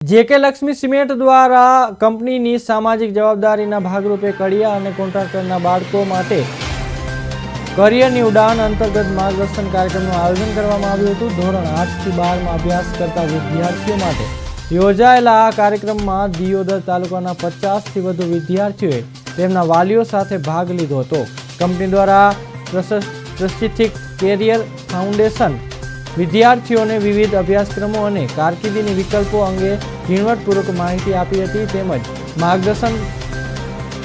જેકે Lakshmi cement દ્વારા કંપનીની સામાજિક જવાબદારીના ભાગરૂપે કડિયા અને કોન્ટ્રાક્ટરના બાળકો માટે કરિયરની ઉડાન અંતર્ગત માર્ગદર્શન કાર્યક્રમનું આયોજન કરવામાં આવ્યું હતું। ધોરણ 8 થી 12 માં અભ્યાસ કરતા વિદ્યાર્થીઓ માટે યોજાયેલા આ કાર્યક્રમમાં દિયોદર તાલુકાના 50 થી વધુ વિદ્યાર્થીઓએ તેમના વાલીઓ સાથે ભાગ લીધો હતો। કંપની દ્વારા પ્રશિક્ષિત કેરિયર ફાઉન્ડેશન વિદ્યાર્થીઓને વિવિધ અભ્યાસક્રમો અને કારકિર્દીની વિકલ્પો અંગે ઝીણવટપૂર્વક માહિતી આપી હતી। તેમજ માર્ગદર્શન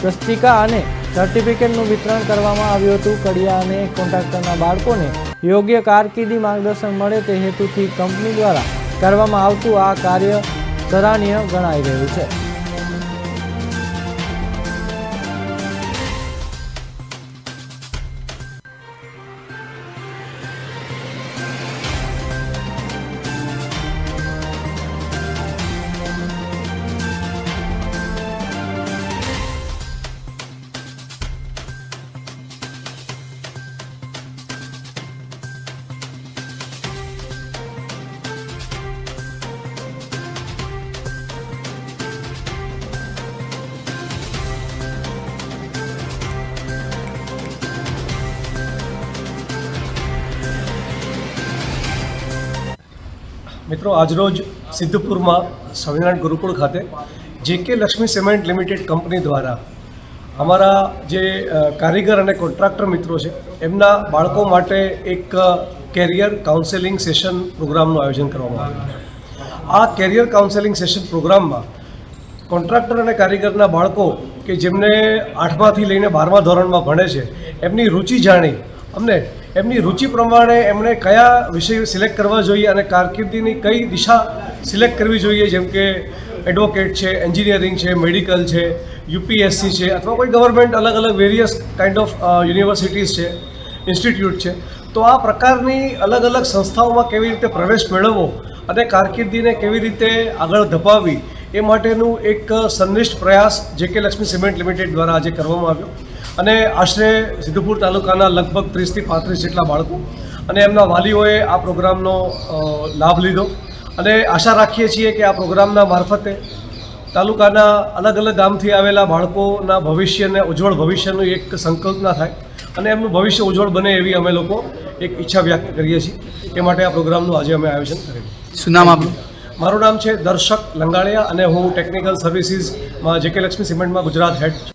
પુસ્તિકા અને સર્ટિફિકેટનું વિતરણ કરવામાં આવ્યું હતું। કડિયા અને કોન્ટ્રાક્ટરના બાળકોને યોગ્ય કારકિર્દી માર્ગદર્શન મળે તે હેતુથી કંપની દ્વારા કરવામાં આવતું આ કાર્ય સરાહનીય ગણાઈ રહ્યું છે। મિત્રો, આજરોજ સિદ્ધપુરમાં સ્વામિનારાયણ ગુરુકુળ ખાતે જેકે લક્ષ્મી સિમેન્ટ લિમિટેડ કંપની દ્વારા અમારા જે કારીગર અને કોન્ટ્રાક્ટર મિત્રો છે એમના બાળકો માટે એક કેરિયર કાઉન્સેલિંગ સેશન પ્રોગ્રામનું આયોજન કરવામાં આવ્યું। આ કેરિયર કાઉન્સેલિંગ સેશન પ્રોગ્રામમાં કોન્ટ્રાક્ટર અને કારીગરના બાળકો કે જેમને 8માથી લઈને 12મા ધોરણમાં ભણે છે એમની રુચિ જાણી અમને એમની રુચિ પ્રમાણે એમણે કયા વિષય સિલેક્ટ કરવા જોઈએ અને કારકિર્દીની કઈ દિશા સિલેક્ટ કરવી જોઈએ, જેમ કે એડવોકેટ છે, એન્જિનિયરિંગ છે, મેડિકલ છે, યુપીએસસી છે અથવા કોઈ ગવર્મેન્ટ અલગ અલગ વેરિયસ કાઇન્ડ ઓફ યુનિવર્સિટીઝ છે, ઇન્સ્ટિટ્યૂટ છે, તો આ પ્રકારની અલગ અલગ સંસ્થાઓમાં કેવી રીતે પ્રવેશ મેળવવો અને કારકિર્દીને કેવી રીતે આગળ ધપાવવી એ માટેનું એક સંનિષ્ઠ પ્રયાસ જેકે લક્ષ્મી સિમેન્ટ લિમિટેડ દ્વારા આજે કરવામાં આવ્યો અને આશરે સિદ્ધપુર તાલુકાના લગભગ 30 થી 35 જેટલા બાળકો અને એમના વાલીઓએ આ પ્રોગ્રામનો લાભ લીધો અને આશા રાખીએ છીએ કે આ પ્રોગ્રામના મારફતે તાલુકાના અલગ અલગ ગામથી આવેલા બાળકોના ભવિષ્યને ઉજ્જવળ ભવિષ્યનું એક સંકલ્પના થાય અને એમનું ભવિષ્ય ઉજ્જવળ બને એવી અમે લોકો એક ઈચ્છા વ્યક્ત કરીએ છીએ। એ માટે આ પ્રોગ્રામનું આજે અમે આયોજન કર્યું। શું નામ આપનું? મારું નામ છે દર્શક લંગાળિયા અને હું ટેકનિકલ સર્વિસીસમાં જેકે લક્ષ્મી સિમેન્ટમાં ગુજરાત હેડ છું।